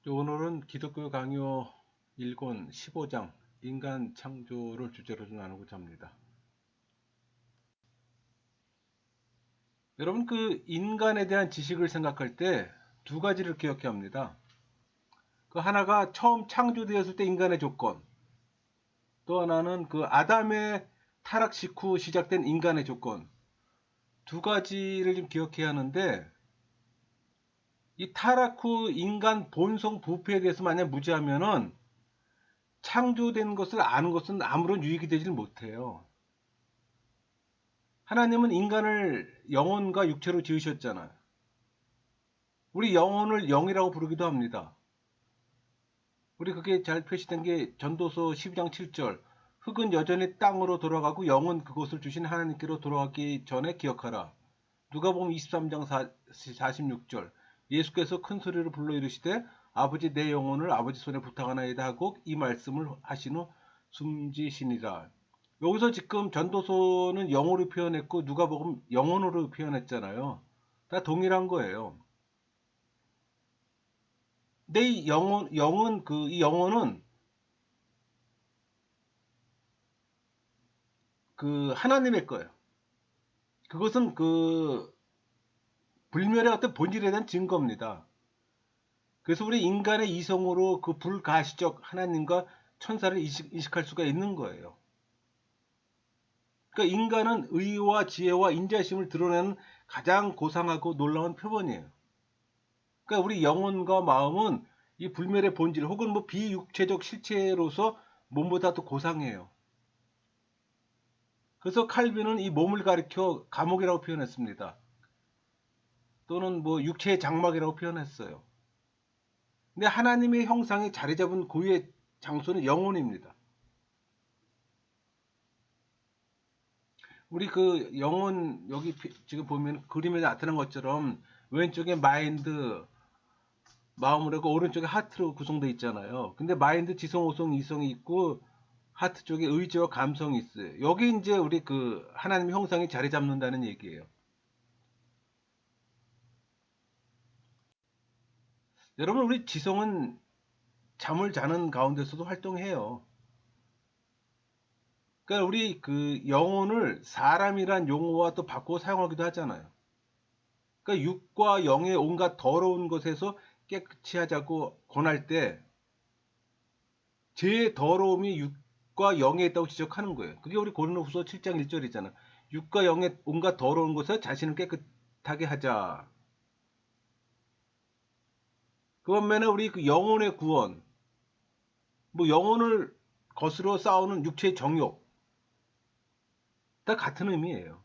오늘은 기독교 강요 1권 15장 인간 창조를 주제로 나누고자 합니다. 여러분, 인간에 대한 지식을 생각할 때 두 가지를 기억해야 합니다. 하나가 처음 창조되었을 때 인간의 조건, 또 하나는 아담의 타락 직후 시작된 인간의 조건, 두 가지를 좀 기억해야 하는데, 이 타락 후 인간 본성 부패에 대해서 만약 무지하면은 창조된 것을 아는 것은 아무런 유익이 되질 못해요. 하나님은 인간을 영혼과 육체로 지으셨잖아요. 우리 영혼을 영이라고 부르기도 합니다. 우리 그게 잘 표시된 게 전도서 12장 7절. 흙은 여전히 땅으로 돌아가고 영은 그곳을 주신 하나님께로 돌아가기 전에 기억하라. 누가복음 23장 46절. 예수께서 큰 소리로 불러 이르시되 아버지 내 영혼을 아버지 손에 부탁하나이다 하고 이 말씀을 하신 후 숨지시니라. 여기서 지금 전도서는 영어로 표현했고 누가복음 영혼으로 표현했잖아요. 다 동일한 거예요. 근데 이 이 영혼은 하나님의 거예요. 그것은 불멸의 어떤 본질에 대한 증거입니다. 그래서 우리 인간의 이성으로 불가시적 하나님과 천사를 인식할 수가 있는 거예요. 그러니까 인간은 의와 지혜와 인자심을 드러내는 가장 고상하고 놀라운 표본이에요. 그러니까 우리 영혼과 마음은 이 불멸의 본질 혹은 비육체적 실체로서 몸보다 더 고상해요. 그래서 칼빈은 이 몸을 가리켜 감옥이라고 표현했습니다. 또는 육체의 장막이라고 표현했어요. 근데 하나님의 형상이 자리 잡은 고유의 장소는 영혼입니다. 우리 영혼 여기 지금 보면 그림에 나타난 것처럼 왼쪽에 마인드 마음으로 하고 오른쪽에 하트로 구성되어 있잖아요. 근데 마인드 지성, 오성, 이성이 있고 하트 쪽에 의지와 감성이 있어요. 여기 이제 우리 하나님의 형상이 자리 잡는다는 얘기예요. 여러분, 우리 지성은 잠을 자는 가운데서도 활동해요. 그러니까 우리 영혼을 사람이란 용어와 또 바꾸어 사용하기도 하잖아요. 그러니까 육과 영의 온갖 더러운 것에서 깨끗이 하자고 권할 때 제 더러움이 육과 영에 있다고 지적하는 거예요. 그게 우리 고린도후서 7장 1절이잖아. 육과 영의 온갖 더러운 것에 자신을 깨끗하게 하자. 그 반면에 우리 영혼의 구원, 영혼을 거스러 싸우는 육체의 정욕, 다 같은 의미예요.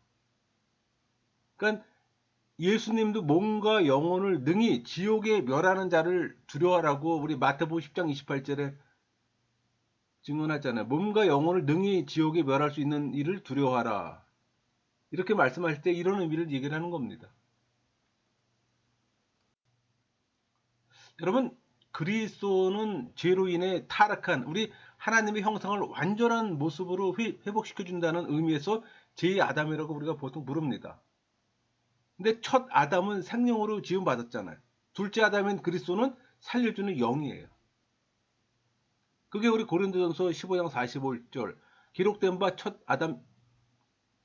그러니까 예수님도 몸과 영혼을 능히 지옥에 멸하는 자를 두려워하라고 우리 마태복음 10장 28절에 증언하잖아요. 몸과 영혼을 능히 지옥에 멸할 수 있는 일을 두려워하라. 이렇게 말씀하실 때 이런 의미를 얘기를 하는 겁니다. 여러분, 그리스도는 죄로 인해 타락한 우리 하나님의 형상을 완전한 모습으로 회복시켜준다는 의미에서 제2아담이라고 우리가 보통 부릅니다. 근데 첫 아담은 생명으로 지음받았잖아요. 둘째 아담인 그리스도는 살려주는 영이에요. 그게 우리 고린도전서 15장 45절 기록된 바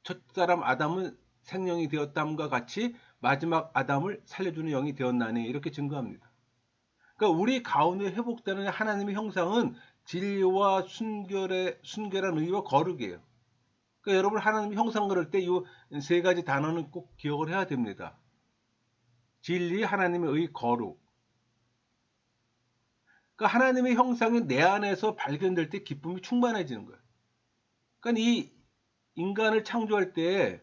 첫사람 아담은 생명이 되었담과 같이 마지막 아담을 살려주는 영이 되었나니 이렇게 증거합니다. 그러니까 우리 가운데 회복되는 하나님의 형상은 진리와 순결한 의와 거룩이에요. 그러니까 여러분 하나님의 형상 그럴 때 이 세 가지 단어는 꼭 기억을 해야 됩니다. 진리, 하나님의 의, 거룩. 그러니까 하나님의 형상이 내 안에서 발견될 때 기쁨이 충만해지는 거예요. 그러니까 이 인간을 창조할 때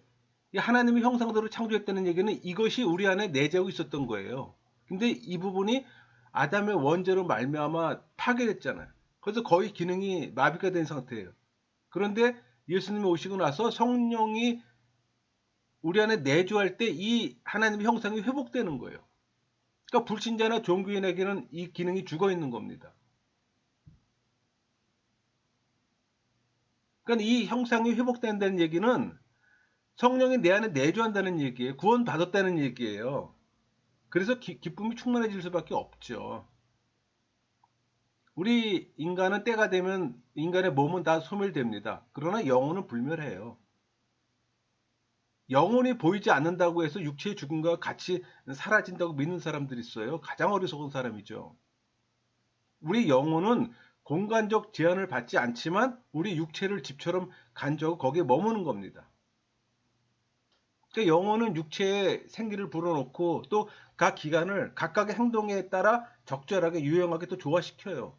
하나님의 형상대로 창조했다는 얘기는 이것이 우리 안에 내재하고 있었던 거예요. 근데 이 부분이 아담의 원죄로 말미암아 파괴됐잖아요. 그래서 거의 기능이 마비가 된 상태예요. 그런데 예수님이 오시고 나서 성령이 우리 안에 내주할 때 이 하나님의 형상이 회복되는 거예요. 그러니까 불신자나 종교인에게는 이 기능이 죽어 있는 겁니다. 그러니까 이 형상이 회복된다는 얘기는 성령이 내 안에 내주한다는 얘기예요. 구원받았다는 얘기예요. 그래서 기쁨이 충만해질 수밖에 없죠. 우리 인간은 때가 되면 인간의 몸은 다 소멸됩니다. 그러나 영혼은 불멸해요. 영혼이 보이지 않는다고 해서 육체의 죽음과 같이 사라진다고 믿는 사람들이 있어요. 가장 어리석은 사람이죠. 우리 영혼은 공간적 제한을 받지 않지만 우리 육체를 집처럼 간주하고 거기에 머무는 겁니다. 그러니까 영혼은 육체에 생기를 불어넣고 또 각 기관을 각각의 행동에 따라 적절하게 유용하게 또 조화시켜요.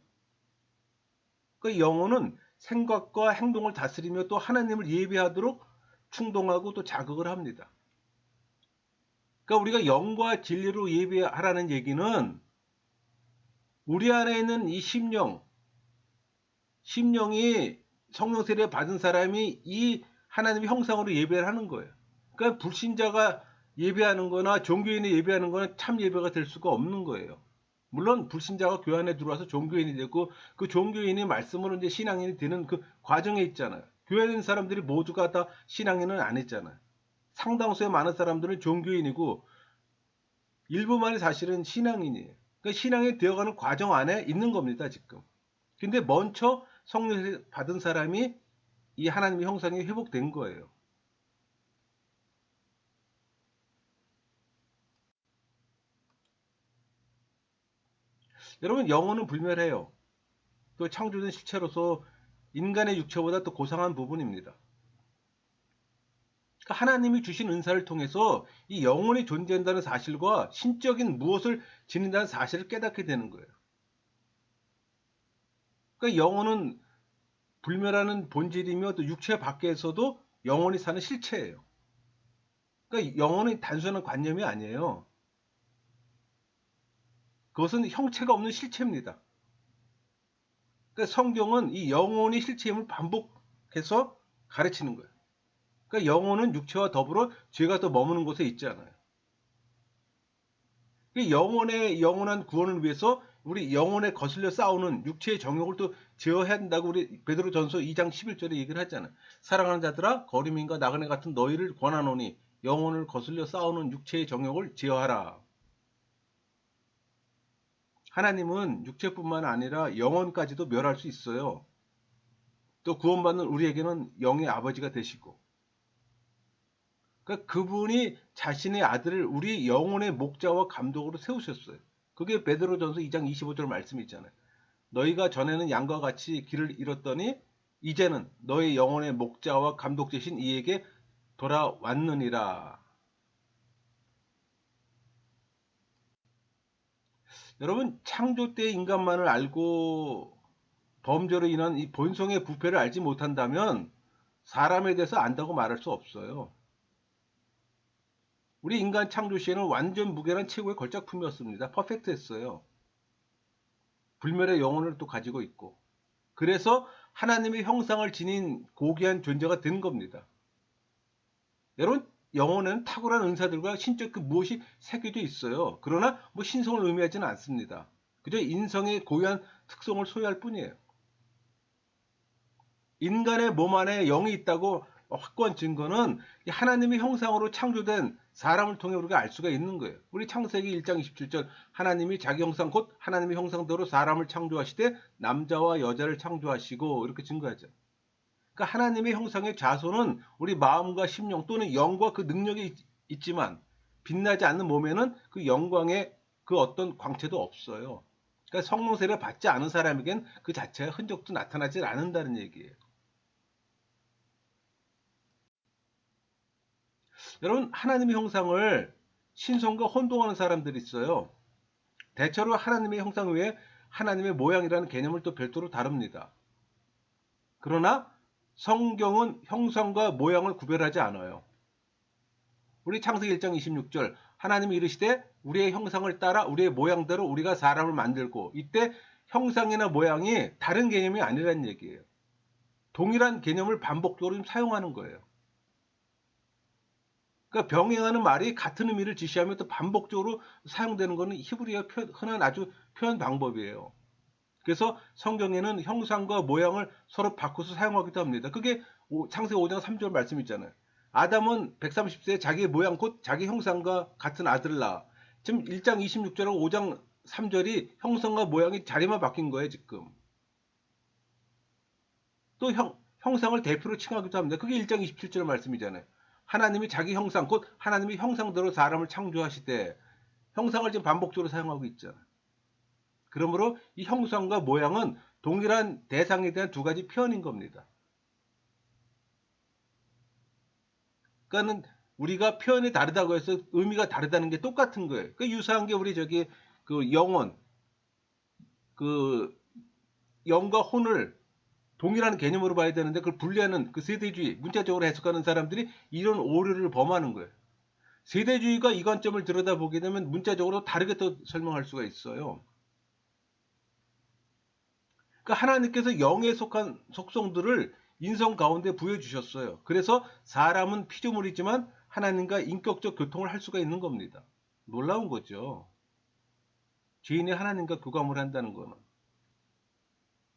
그러니까 영혼은 생각과 행동을 다스리며 또 하나님을 예배하도록 충동하고 또 자극을 합니다. 그러니까 우리가 영과 진리로 예배하라는 얘기는 우리 안에 있는 이 심령이 성령 세례 받은 사람이 이 하나님의 형상으로 예배를 하는 거예요. 그러니까 불신자가 예배하는 거나 종교인이 예배하는 거는 참 예배가 될 수가 없는 거예요. 물론 불신자가 교회 안에 들어와서 종교인이 되고 그 종교인이 말씀으로 이제 신앙인이 되는 그 과정에 있잖아요. 교회에 있는 사람들이 모두가 다 신앙인은 아니잖아요. 상당수의 많은 사람들은 종교인이고 일부만이 사실은 신앙인이에요. 그러니까 신앙이 되어가는 과정 안에 있는 겁니다, 지금. 근데 먼저 성령 받은 사람이 이 하나님의 형상이 회복된 거예요. 여러분, 영혼은 불멸해요. 또 창조된 실체로서 인간의 육체보다 또 고상한 부분입니다. 그러니까 하나님이 주신 은사를 통해서 이 영혼이 존재한다는 사실과 신적인 무엇을 지닌다는 사실을 깨닫게 되는 거예요. 그러니까 영혼은 불멸하는 본질이며 또 육체 밖에서도 영혼이 사는 실체예요. 그러니까 영혼이 단순한 관념이 아니에요. 그것은 형체가 없는 실체입니다. 그러니까 성경은 이 영혼이 실체임을 반복해서 가르치는 거예요. 그러니까 영혼은 육체와 더불어 죄가 더 머무는 곳에 있지 않아요. 영혼의 영원한 구원을 위해서 우리 영혼에 거슬려 싸우는 육체의 정욕을 또 제어해야 한다고 우리 베드로전서 2장 11절에 얘기를 하잖아요. 사랑하는 자들아 거류민과 나그네 같은 너희를 권하노니 영혼을 거슬려 싸우는 육체의 정욕을 제어하라. 하나님은 육체뿐만 아니라 영혼까지도 멸할 수 있어요. 또 구원받는 우리에게는 영의 아버지가 되시고 그러니까 그분이 자신의 아들을 우리 영혼의 목자와 감독으로 세우셨어요. 그게 베드로전서 2장 25절 말씀이 있잖아요. 너희가 전에는 양과 같이 길을 잃었더니 이제는 너희 영혼의 목자와 감독 되신 이에게 돌아왔느니라. 여러분 창조 때 인간만을 알고 범죄로 인한 이 본성의 부패를 알지 못한다면 사람에 대해서 안다고 말할 수 없어요. 우리 인간 창조 시에는 완전 무결한 최고의 걸작품이었습니다. 퍼펙트했어요. 불멸의 영혼을 또 가지고 있고 그래서 하나님의 형상을 지닌 고귀한 존재가 된 겁니다. 여러분 영혼에는 탁월한 은사들과 신적 그 무엇이 새겨져 있어요. 그러나 뭐 신성을 의미하지는 않습니다. 그저 인성의 고유한 특성을 소유할 뿐이에요. 인간의 몸 안에 영이 있다고 확고한 증거는 하나님의 형상으로 창조된 사람을 통해 우리가 알 수가 있는 거예요. 우리 창세기 1장 27절 하나님이 자기 형상 곧 하나님의 형상대로 사람을 창조하시되 남자와 여자를 창조하시고 이렇게 증거하죠. 그러니까 하나님의 형상의 자손은 우리 마음과 심령 또는 영과 그 능력이 있지만 빛나지 않는 몸에는 그 영광의 그 어떤 광채도 없어요. 그러니까 성령 세례 받지 않은 사람에겐 그 자체의 흔적도 나타나지 않는다는 얘기예요. 여러분 하나님의 형상을 신성과 혼동하는 사람들이 있어요. 대체로 하나님의 형상 외에 하나님의 모양이라는 개념을 또 별도로 다룹니다. 그러나 성경은 형상과 모양을 구별하지 않아요. 우리 창세기 1장 26절 하나님이 이르시되 우리의 형상을 따라 우리의 모양대로 우리가 사람을 만들고 이때 형상이나 모양이 다른 개념이 아니라는 얘기예요. 동일한 개념을 반복적으로 사용하는 거예요. 그러니까 병행하는 말이 같은 의미를 지시하며 또 반복적으로 사용되는 것은 히브리어 흔한 아주 표현 방법이에요. 그래서 성경에는 형상과 모양을 서로 바꿔서 사용하기도 합니다. 그게 창세기 5장 3절 말씀 있잖아요. 아담은 130세에 자기의 모양 곧 자기 형상과 같은 아들을 낳아. 지금 1장 26절하고 5장 3절이 형상과 모양이 자리만 바뀐 거예요, 지금. 또 형상을 대표로 칭하기도 합니다. 그게 1장 27절 말씀이잖아요. 하나님이 자기 형상, 곧 하나님이 형상대로 사람을 창조하시되 형상을 지금 반복적으로 사용하고 있잖아요. 그러므로 이 형상과 모양은 동일한 대상에 대한 두 가지 표현인 겁니다. 그러니까는 우리가 표현이 다르다고 해서 의미가 다르다는 게 똑같은 거예요. 그 유사한 게 우리 저기 그 영혼, 그 영과 혼을 동일한 개념으로 봐야 되는데 그걸 분리하는 그 세대주의, 문자적으로 해석하는 사람들이 이런 오류를 범하는 거예요. 세대주의가 이 관점을 들여다보게 되면 문자적으로 다르게 또 설명할 수가 있어요. 그러니까 하나님께서 영에 속한 속성들을 인성 가운데 부여주셨어요. 그래서 사람은 피조물이지만 하나님과 인격적 교통을 할 수가 있는 겁니다. 놀라운 거죠. 죄인이 하나님과 교감을 한다는 거는.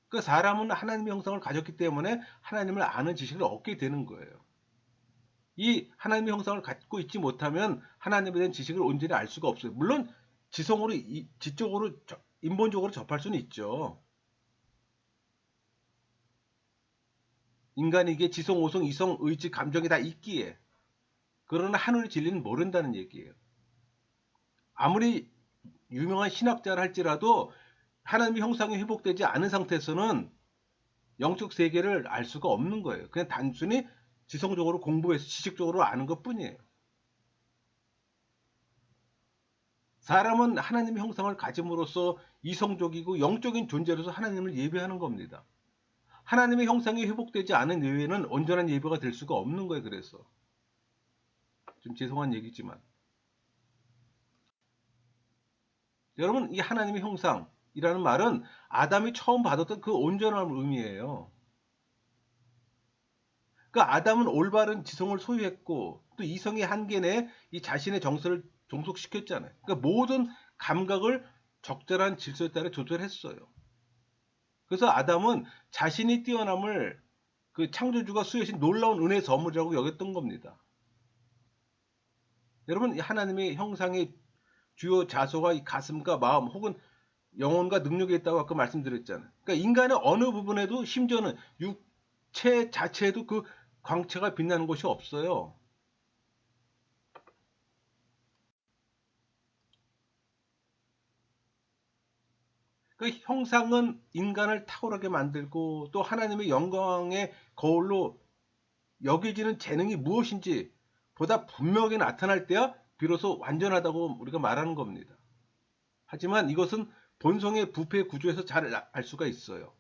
그 사람은 하나님의 형상을 가졌기 때문에 하나님을 아는 지식을 얻게 되는 거예요. 이 하나님의 형상을 갖고 있지 못하면 하나님에 대한 지식을 온전히 알 수가 없어요. 물론 지성으로, 지적으로, 인본적으로 접할 수는 있죠. 인간에게 지성, 오성, 이성, 의지, 감정이 다 있기에. 그러나 하늘의 진리는 모른다는 얘기예요. 아무리 유명한 신학자라 할지라도 하나님의 형상이 회복되지 않은 상태에서는 영적 세계를 알 수가 없는 거예요. 그냥 단순히 지성적으로 공부해서 지식적으로 아는 것 뿐이에요. 사람은 하나님의 형상을 가짐으로써 이성적이고 영적인 존재로서 하나님을 예배하는 겁니다. 하나님의 형상이 회복되지 않은 예배는 온전한 예배가 될 수가 없는 거예요. 그래서 좀 죄송한 얘기지만 여러분, 이 하나님의 형상이라는 말은 아담이 처음 받았던 그 온전함을 의미해요. 그 아담은 올바른 지성을 소유했고 또 이성의 한계 내에 이 자신의 정서를 종속시켰잖아요. 그러니까 모든 감각을 적절한 질서에 따라 조절했어요. 그래서 아담은 자신이 뛰어남을 그 창조주가 수여신 놀라운 은혜의 선물이라고 여겼던 겁니다. 여러분, 하나님의 형상의 주요 자소가 이 가슴과 마음 혹은 영혼과 능력에 있다고 아까 말씀드렸잖아요. 그러니까 인간의 어느 부분에도 심지어는 육체 자체에도 그 광채가 빛나는 곳이 없어요. 그 형상은 인간을 탁월하게 만들고 또 하나님의 영광의 거울로 여겨지는 재능이 무엇인지 보다 분명하게 나타날 때야 비로소 완전하다고 우리가 말하는 겁니다. 하지만 이것은 본성의 부패 구조에서 잘 알 수가 있어요.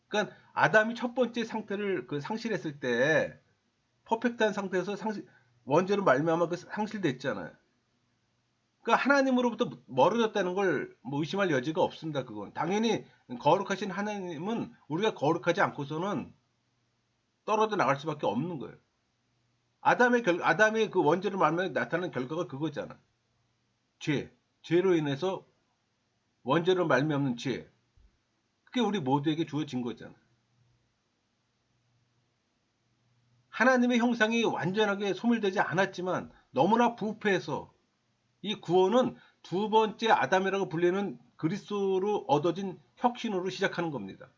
그러니까 아담이 첫 번째 상태를 상실했을 때 퍼펙트한 상태에서 원죄로 말미암아 상실됐잖아요. 그러니까 하나님으로부터 멀어졌다는 걸 뭐 의심할 여지가 없습니다. 그건 당연히 거룩하신 하나님은 우리가 거룩하지 않고서는 떨어져 나갈 수밖에 없는 거예요. 아담의 그 원죄를 말미암아 나타나는 결과가 그거잖아. 죄로 인해서 원죄로 말미암는 죄. 그게 우리 모두에게 주어진 거잖아. 하나님의 형상이 완전하게 소멸되지 않았지만 너무나 부패해서 이 구원은 두 번째 아담이라고 불리는 그리스도로 얻어진 혁신으로 시작하는 겁니다.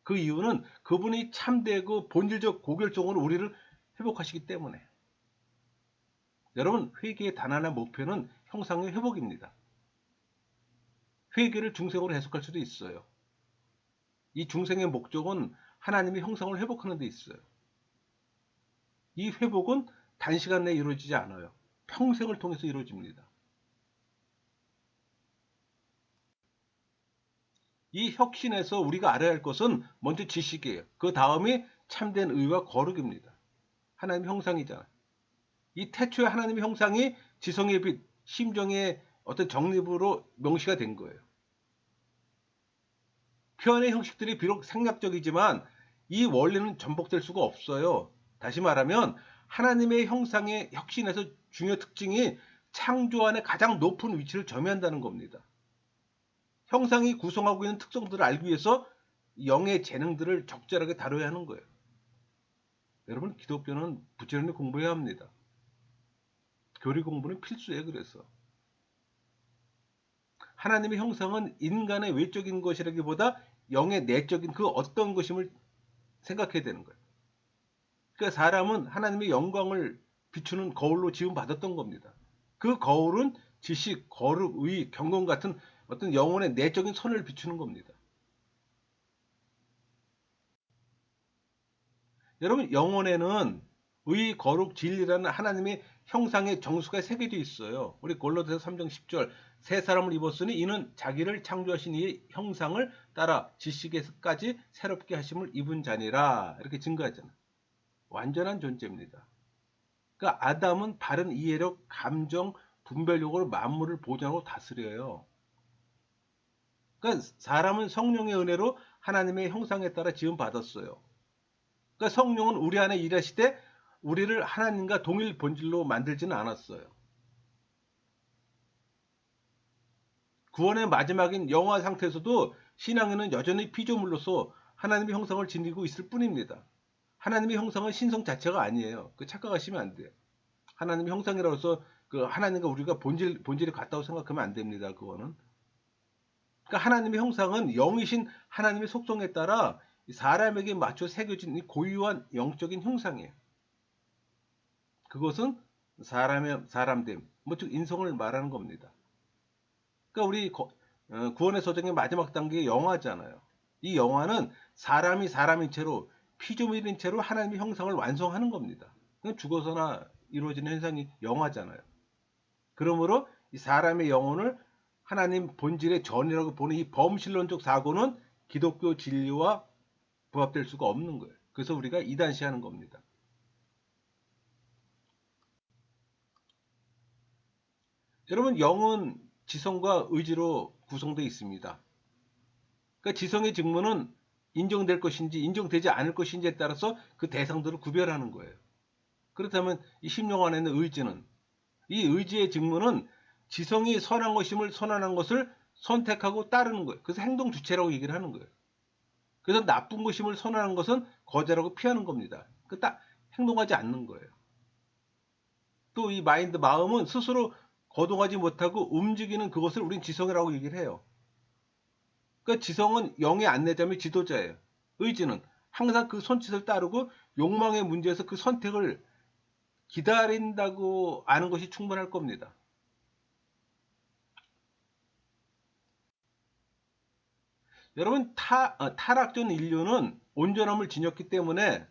그 이유는 그분이 참되고 본질적 고결성으로 우리를 회복하시기 때문에. 여러분, 회개의 단 하나의 목표는 형상의 회복입니다. 회개를 중생으로 해석할 수도 있어요. 이 중생의 목적은 하나님의 형상을 회복하는 데 있어요. 이 회복은 단시간 내에 이루어지지 않아요. 평생을 통해서 이루어집니다. 이 혁신에서 우리가 알아야 할 것은 먼저 지식이에요. 그 다음이 참된 의와 거룩입니다. 하나님의 형상이잖아요. 이 태초의 하나님의 형상이 지성의 빛, 심정의 어떤 정립으로 명시가 된 거예요. 표현의 형식들이 비록 생략적이지만 이 원리는 전복될 수가 없어요. 다시 말하면 하나님의 형상의 혁신에서 중요 특징이 창조 안에 가장 높은 위치를 점유한다는 겁니다. 형상이 구성하고 있는 특성들을 알기 위해서 영의 재능들을 적절하게 다뤄야 하는 거예요. 여러분, 기독교는 부지런히 공부해야 합니다. 교리 공부는 필수예요. 그래서 하나님의 형상은 인간의 외적인 것이라기보다 영의 내적인 그 어떤 것임을 생각해야 되는 거예요. 그러니까 사람은 하나님의 영광을 비추는 거울로 지음받았던 겁니다. 그 거울은 지식, 거룩, 의, 경건 같은 어떤 영혼의 내적인 선을 비추는 겁니다. 여러분, 영혼에는 의, 거룩, 진리라는 하나님의 형상의 정수가 새겨져 있어요. 우리 골로새서 3장 10절, 새 사람을 입었으니 이는 자기를 창조하신 이의 형상을 따라 지식에서까지 새롭게 하심을 입은 자니라, 이렇게 증거하잖아요. 완전한 존재입니다. 그러니까 아담은 바른 이해력, 감정, 분별력으로 만물을 보존하고 다스려요. 그러니까 사람은 성령의 은혜로 하나님의 형상에 따라 지음받았어요. 그러니까 성령은 우리 안에 일하시되 우리를 하나님과 동일 본질로 만들지는 않았어요. 구원의 마지막인 영화 상태에서도 신앙에는 여전히 피조물로서 하나님의 형상을 지니고 있을 뿐입니다. 하나님의 형상은 신성 자체가 아니에요. 그 착각하시면 안 돼요. 하나님의 형상이라고 해서 그 하나님과 우리가 본질이 같다고 생각하면 안 됩니다. 그거는. 그러니까 하나님의 형상은 영이신 하나님의 속성에 따라 사람에게 맞춰 새겨진 이 고유한 영적인 형상이에요. 그것은 사람됨, 즉 인성을 말하는 겁니다. 그러니까 우리 구원의 소정의 마지막 단계의 영화잖아요. 이 영화는 사람이 사람인 채로 피조물인 채로 하나님의 형상을 완성하는 겁니다. 그건 죽어서나 이루어지는 현상이 영화잖아요. 그러므로 이 사람의 영혼을 하나님 본질의 전이라고 보는 이 범신론적 사고는 기독교 진리와 부합될 수가 없는 거예요. 그래서 우리가 이단시하는 겁니다. 여러분, 영은 지성과 의지로 구성되어 있습니다. 그러니까 지성의 직무는 인정될 것인지 인정되지 않을 것인지에 따라서 그 대상들을 구별하는 거예요. 그렇다면 이 심령 안에 있는 의지는, 이 의지의 직무는 지성이 선한 것임을 선언한 것을 선택하고 따르는 거예요. 그래서 행동 주체라고 얘기를 하는 거예요. 그래서 나쁜 것임을 선언한 것은 거절하고 피하는 겁니다. 딱 행동하지 않는 거예요. 또 이 마인드, 마음은 스스로 거동하지 못하고 움직이는 그것을 우린 지성이라고 얘기를 해요. 그러니까 지성은 영의 안내자며 지도자예요. 의지는 항상 그 손짓을 따르고 욕망의 문제에서 그 선택을 기다린다고 아는 것이 충분할 겁니다. 여러분, 타락전 인류는 온전함을 지녔기 때문에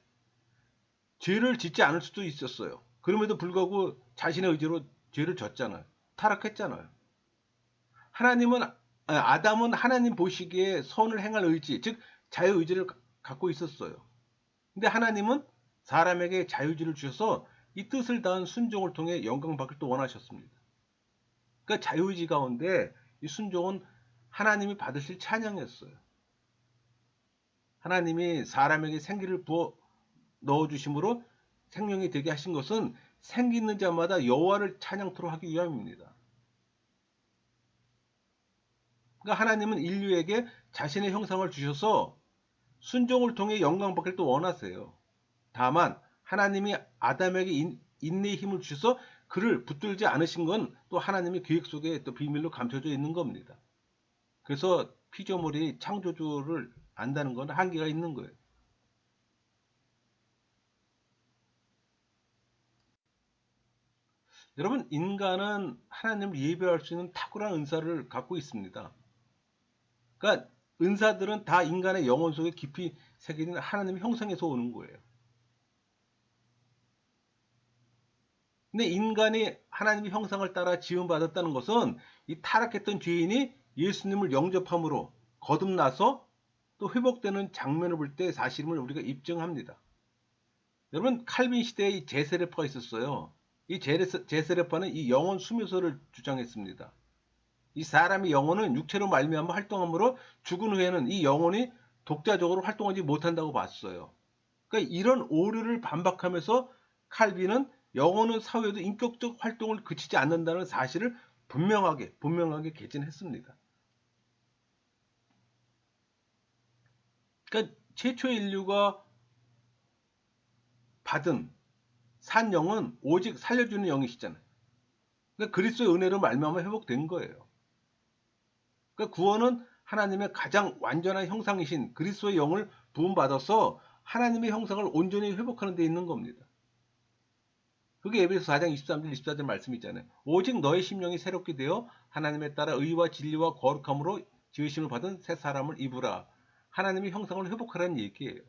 죄를 짓지 않을 수도 있었어요. 그럼에도 불구하고 자신의 의지로 죄를 졌잖아요. 타락했잖아요. 아담은 하나님 보시기에 선을 행할 의지, 즉 자유의지를 갖고 있었어요. 근데 하나님은 사람에게 자유의지를 주셔서 이 뜻을 다한 순종을 통해 영광 받길 또 원하셨습니다. 그러니까 자유의지 가운데 이 순종은 하나님이 받으실 찬양이었어요. 하나님이 사람에게 생기를 부어 넣어주심으로 생명이 되게 하신 것은 생기 있는 자마다 여호와를 찬양토록 하기 위함입니다. 그러니까 하나님은 인류에게 자신의 형상을 주셔서 순종을 통해 영광 받기를 또 원하세요. 다만 하나님이 아담에게 인내의 힘을 주셔서 그를 붙들지 않으신 건 또 하나님의 계획 속에 또 비밀로 감춰져 있는 겁니다. 그래서 피조물이 창조주를 안다는 건 한계가 있는 거예요. 여러분, 인간은 하나님을 예배할 수 있는 탁월한 은사를 갖고 있습니다. 그러니까 은사들은 다 인간의 영혼 속에 깊이 새겨진 하나님의 형상에서 오는 거예요. 근데 인간이 하나님의 형상을 따라 지음받았다는 것은 이 타락했던 죄인이 예수님을 영접함으로 거듭나서 또 회복되는 장면을 볼 때 사실임을 우리가 입증합니다. 여러분, 칼빈 시대에 이 제세례파가 있었어요. 이 제세례파는 이 영혼 수묘서를 주장했습니다. 이 사람의 영혼은 육체로 말미암아 활동하므로 죽은 후에는 이 영혼이 독자적으로 활동하지 못한다고 봤어요. 그러니까 이런 오류를 반박하면서 칼빈은 영혼은 사후에도 인격적 활동을 그치지 않는다는 사실을 분명하게 개진했습니다. 그러니까 최초의 인류가 받은 산 영은 오직 살려주는 영이시잖아요. 그러니까 그리스도의 은혜로 말미암아 회복된 거예요. 그러니까 구원은 하나님의 가장 완전한 형상이신 그리스도의 영을 부음받아서 하나님의 형상을 온전히 회복하는 데 있는 겁니다. 그게 에베소 4장 23절 24절 말씀이잖아요. 오직 너의 심령이 새롭게 되어 하나님에 따라 의와 진리와 거룩함으로 지으심을 받은 새 사람을 입으라. 하나님의 형상을 회복하라는 얘기예요.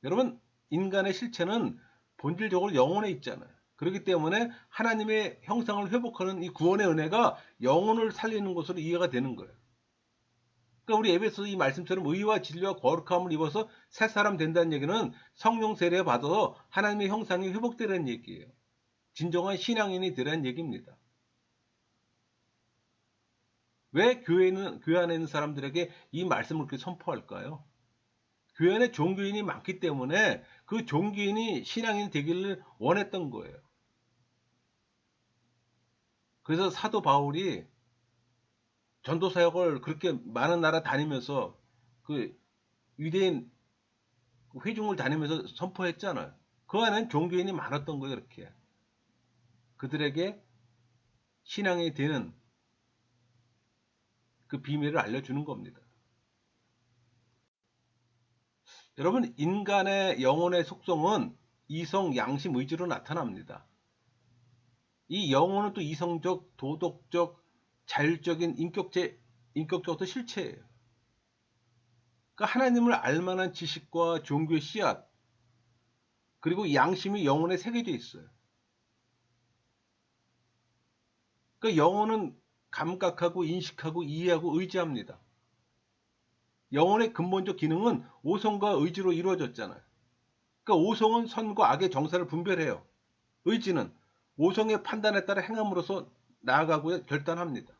여러분, 인간의 실체는 본질적으로 영혼에 있잖아요. 그렇기 때문에 하나님의 형상을 회복하는 이 구원의 은혜가 영혼을 살리는 것으로 이해가 되는 거예요. 그러니까 우리 에베소 이 말씀처럼 의와 진리와 거룩함을 입어서 새 사람 된다는 얘기는 성령 세례 받아서 하나님의 형상이 회복되라는 얘기예요. 진정한 신앙인이 되라는 얘기입니다. 왜 교회 안에 있는 사람들에게 이 말씀을 그렇게 선포할까요? 교회 안에 종교인이 많기 때문에 그 종교인이 신앙인 되기를 원했던 거예요. 그래서 사도 바울이 전도 사역을 그렇게 많은 나라 다니면서 그 유대인 회중을 다니면서 선포했잖아요. 그 안에는 종교인이 많았던 거예요, 이렇게. 그들에게 신앙이 되는 그 비밀을 알려주는 겁니다. 여러분, 인간의 영혼의 속성은 이성, 양심, 의지로 나타납니다. 이 영혼은 또 이성적, 도덕적, 자율적인 인격적도 실체예요. 그러니까 하나님을 알만한 지식과 종교의 씨앗, 그리고 양심이 영혼에 새겨져 있어요. 그러니까 영혼은 감각하고 인식하고 이해하고 의지합니다. 영혼의 근본적 기능은 오성과 의지로 이루어졌잖아요. 그러니까 오성은 선과 악의 정사를 분별해요. 의지는 오성의 판단에 따라 행함으로써 나아가고 결단합니다.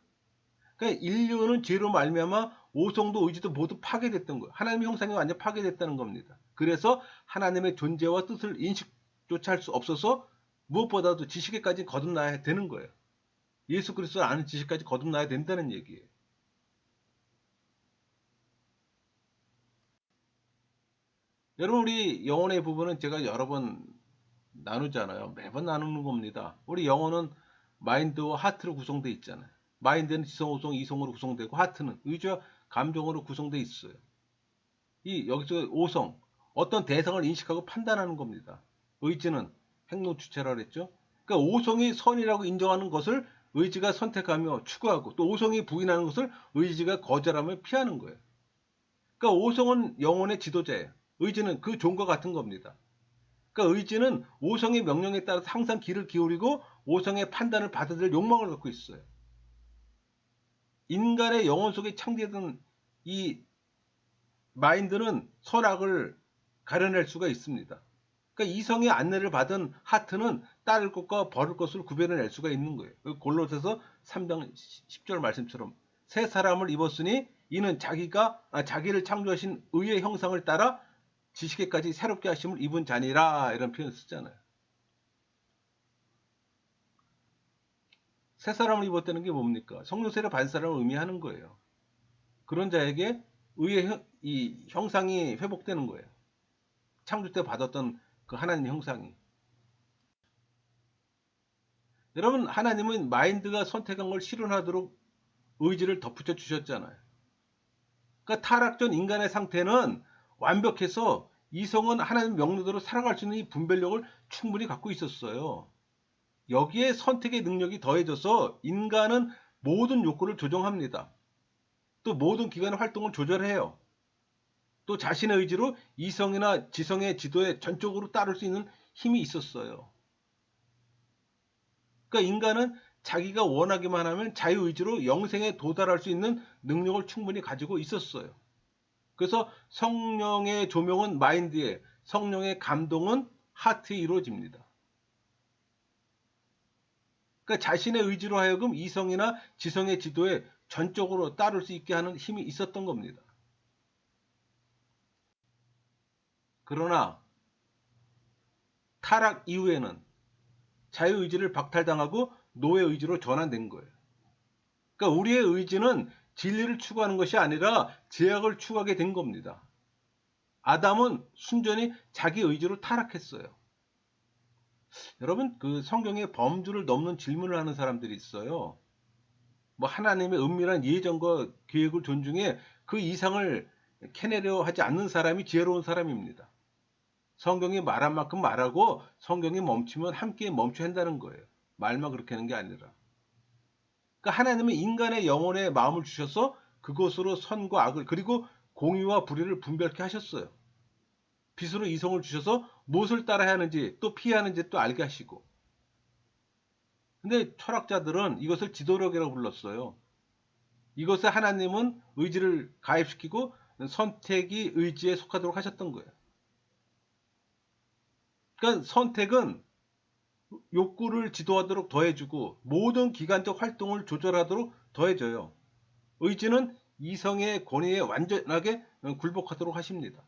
그러니까 인류는 죄로 말미암아 오성도 의지도 모두 파괴됐던 거예요. 하나님의 형상이 완전 파괴됐다는 겁니다. 그래서 하나님의 존재와 뜻을 인식조차 할 수 없어서 무엇보다도 지식에까지 거듭나야 되는 거예요. 예수 그리스도를 아는 지식까지 거듭나야 된다는 얘기예요. 여러분, 우리 영혼의 부분은 제가 여러 번 나누잖아요. 매번 나누는 겁니다. 우리 영혼은 마인드와 하트로 구성되어 있잖아요. 마인드는 지성, 오성, 이성으로 구성되고 하트는 의지와 감정으로 구성되어 있어요. 이 여기서 오성, 어떤 대상을 인식하고 판단하는 겁니다. 의지는 행동 주체라 그랬죠. 그러니까 오성이 선이라고 인정하는 것을 의지가 선택하며 추구하고 또 오성이 부인하는 것을 의지가 거절하며 피하는 거예요. 그러니까 오성은 영혼의 지도자예요. 의지는 그 종과 같은 겁니다. 그러니까 의지는 오성의 명령에 따라서 항상 귀를 기울이고 오성의 판단을 받아들일 욕망을 갖고 있어요. 인간의 영혼 속에 창조된 이 마인드는 선악을 가려낼 수가 있습니다. 그러니까 이성의 안내를 받은 하트는 따를 것과 버릴 것을 구별해낼 수가 있는 거예요. 골로새서 3장 10절 말씀처럼 새 사람을 입었으니 이는 자기를 창조하신 의의 형상을 따라 지식에까지 새롭게 하심을 입은 자니라, 이런 표현을 쓰잖아요. 새 사람을 입었다는 게 뭡니까? 성령 세례 받은 사람을 의미하는 거예요. 그런 자에게 의의 이 형상이 회복되는 거예요. 창조 때 받았던 그 하나님의 형상이. 여러분, 하나님은 마인드가 선택한 걸 실현하도록 의지를 덧붙여 주셨잖아요. 그러니까 타락 전 인간의 상태는 완벽해서 이성은 하나님 명령대로 살아갈 수 있는 이 분별력을 충분히 갖고 있었어요. 여기에 선택의 능력이 더해져서 인간은 모든 욕구를 조정합니다. 또 모든 기관의 활동을 조절해요. 또 자신의 의지로 이성이나 지성의 지도에 전적으로 따를 수 있는 힘이 있었어요. 그러니까 인간은 자기가 원하기만 하면 자유의지로 영생에 도달할 수 있는 능력을 충분히 가지고 있었어요. 그래서 성령의 조명은 마인드에, 성령의 감동은 하트에 이루어집니다. 그러니까 자신의 의지로 하여금 이성이나 지성의 지도에 전적으로 따를 수 있게 하는 힘이 있었던 겁니다. 그러나 타락 이후에는 자유의지를 박탈당하고 노예의지로 전환된 거예요. 그러니까 우리의 의지는 진리를 추구하는 것이 아니라 제약을 추구하게 된 겁니다. 아담은 순전히 자기 의지로 타락했어요. 여러분, 그 성경에 범주를 넘는 질문을 하는 사람들이 있어요. 뭐 하나님의 은밀한 예정과 계획을 존중해 그 이상을 캐내려 하지 않는 사람이 지혜로운 사람입니다. 성경이 말한 만큼 말하고 성경이 멈추면 함께 멈춰야 한다는 거예요. 말만 그렇게 하는 게 아니라. 그러니까 하나님은 인간의 영혼에 마음을 주셔서 그것으로 선과 악을 그리고 공의와 불의를 분별케 하셨어요. 빛으로 이성을 주셔서 무엇을 따라야 하는지 또 피해야 하는지 또 알게 하시고. 근데 철학자들은 이것을 지도력이라고 불렀어요. 이것에 하나님은 의지를 가입시키고 선택이 의지에 속하도록 하셨던 거예요. 그러니까 선택은 욕구를 지도하도록 더해주고 모든 기관적 활동을 조절하도록 더해줘요. 의지는 이성의 권위에 완전하게 굴복하도록 하십니다.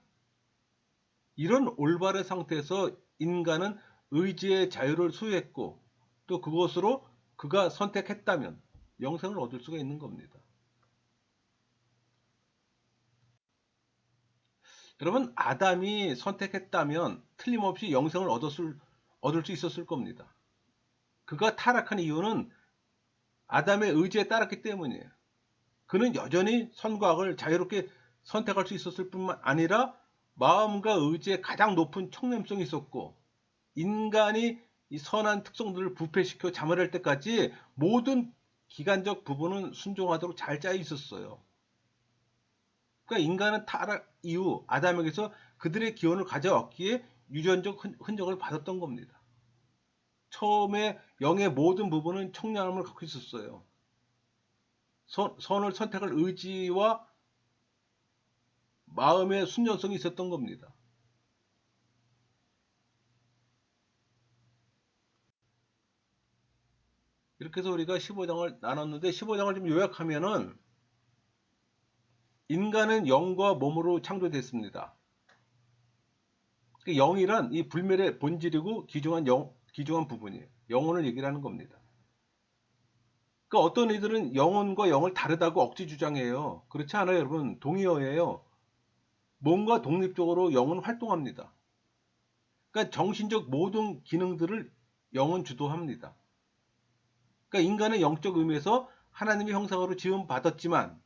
이런 올바른 상태에서 인간은 의지의 자유를 소유했고 또 그것으로 그가 선택했다면 영생을 얻을 수가 있는 겁니다. 여러분, 아담이 선택했다면 틀림없이 영생을 얻을 수 있었을 겁니다. 그가 타락한 이유는 아담의 의지에 따랐기 때문이에요. 그는 여전히 선과 악을 자유롭게 선택할 수 있었을 뿐만 아니라 마음과 의지에 가장 높은 청렴성이 있었고 인간이 이 선한 특성들을 부패시켜 자멸할 때까지 모든 기간적 부분은 순종하도록 잘 짜여 있었어요. 그러니까 인간은 타락 이후 아담에게서 그들의 기원을 가져왔기에 유전적 흔적을 받았던 겁니다. 처음에 영의 모든 부분은 청량함을 갖고 있었어요. 선을 선택할 의지와 마음의 순전성이 있었던 겁니다. 이렇게 해서 우리가 15장을 나눴는데 15장을 좀 요약하면은 인간은 영과 몸으로 창조됐습니다. 영이란 이 불멸의 본질이고 귀중한 부분이에요. 영혼을 얘기를 하는 겁니다. 그러니까 어떤 이들은 영혼과 영을 다르다고 억지 주장해요. 그렇지 않아요, 여러분. 동의어예요. 몸과 독립적으로 영은 활동합니다. 그러니까 정신적 모든 기능들을 영은 주도합니다. 그러니까 인간은 영적 의미에서 하나님의 형상으로 지음 받았지만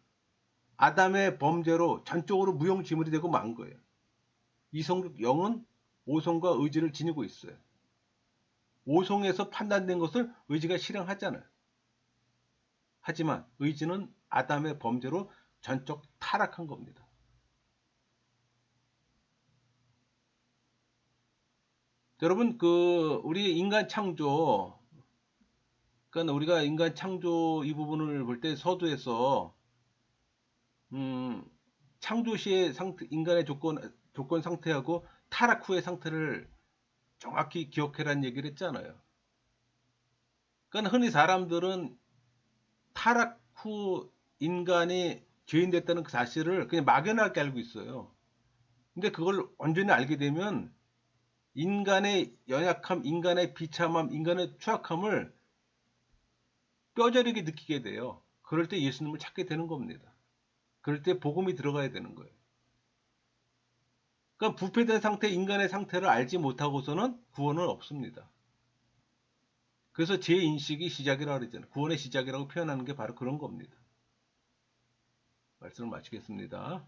아담의 범죄로 전적으로 무용지물이 되고 만 거예요. 이성적 영은 오성과 의지를 지니고 있어요. 오성에서 판단된 것을 의지가 실행하잖아요. 하지만 의지는 아담의 범죄로 전적 타락한 겁니다. 여러분, 우리 인간 창조, 그러니까 우리가 인간 창조 이 부분을 볼 때 서두에서 창조 시의 인간의 조건 상태하고 타락 후의 상태를 정확히 기억해라는 얘기를 했잖아요. 그러니까 흔히 사람들은 타락 후 인간이 죄인 됐다는 그 사실을 그냥 막연하게 알고 있어요. 근데 그걸 완전히 알게 되면 인간의 연약함, 인간의 비참함, 인간의 추악함을 뼈저리게 느끼게 돼요. 그럴 때 예수님을 찾게 되는 겁니다. 그럴 때 복음이 들어가야 되는 거예요. 그러니까 부패된 상태, 인간의 상태를 알지 못하고서는 구원은 없습니다. 그래서 재인식이 시작이라고 그러잖아요. 구원의 시작이라고 표현하는 게 바로 그런 겁니다. 말씀을 마치겠습니다.